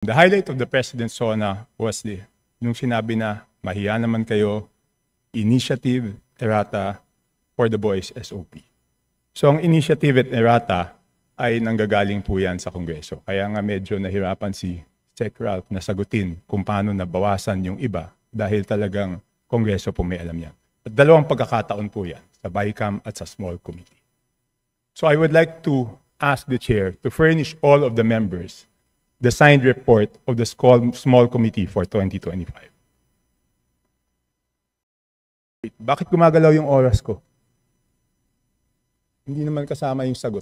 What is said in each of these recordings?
The highlight of the President's SONA was nung sinabi na mahiya naman kayo, initiative, errata, for the boys SOP. So ang initiative at errata ay nanggagaling po yan sa Kongreso. Kaya nga medyo nahirapan si Sec. Ralph na sagutin kung paano nabawasan yung iba dahil talagang Kongreso po may alam yan. At dalawang pagkakataon po yan, sa BICAM at sa small committee. So I would like to ask the chair to furnish all of the members the signed report of the small committee for 2025. Bakit gumagalaw yung oras ko? Hindi naman kasama yung sagot.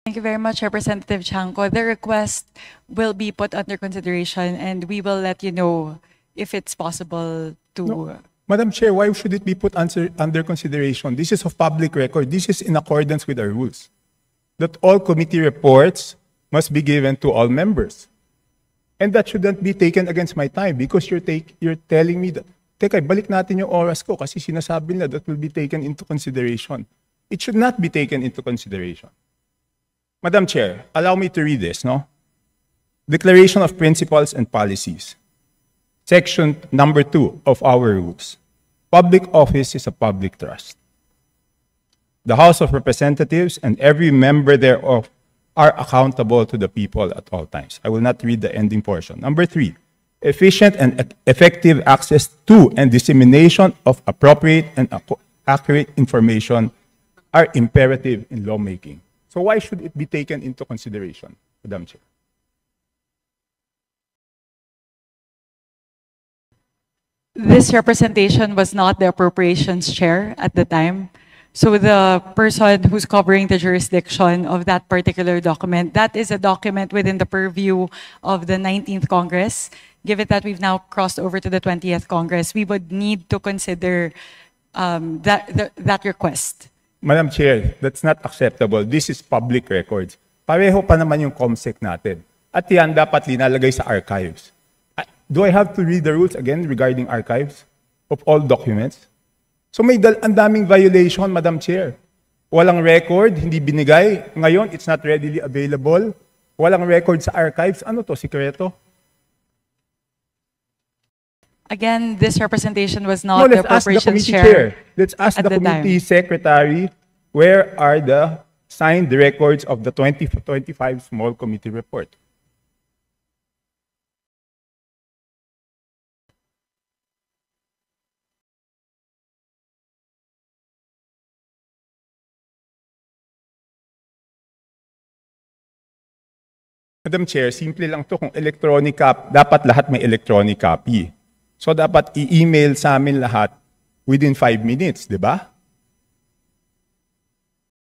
Thank you very much, Representative Chanco. The request will be put under consideration and we will let you know if it's possible to... No. Madam Chair, why should it be put under consideration? This is of public record. This is in accordance with our rules. That all committee reports must be given to all members. And that shouldn't be taken against my time because you're telling me that, teka, balik natin yung oras ko kasi sinasabi nila that will be taken into consideration. It should not be taken into consideration. Madam Chair, allow me to read this, no? Declaration of Principles and Policies. Section number 2 of our rules. Public office is a public trust. The House of Representatives and every member thereof are accountable to the people at all times. I will not read the ending portion. Number 3, efficient and effective access to and dissemination of appropriate and accurate information are imperative in lawmaking. So why should it be taken into consideration, Madam Chair? This representation was not the appropriations chair at the time. So the person who's covering the jurisdiction of that particular document, that is a document within the purview of the 19th Congress. Given that we've now crossed over to the 20th Congress, we would need to consider that request. Madam Chair, that's not acceptable. This is public records. Pareho pa naman yung COMSEC natin. At yan dapat linalagay sa archives. Do I have to read the rules again regarding archives of all documents? So may ang daming violation, Madam Chair. Walang record, hindi binigay. Ngayon, it's not readily available. Walang record sa archives. Ano to, sikreto? Again, this representation was not the appropriations chair. Let's ask the committee secretary, where are the signed records of the 2025 small committee report? Madam Chair, simple lang to. Kung electronic copy, dapat lahat may electronic copy. So dapat i-email sa amin lahat within 5 minutes, di ba?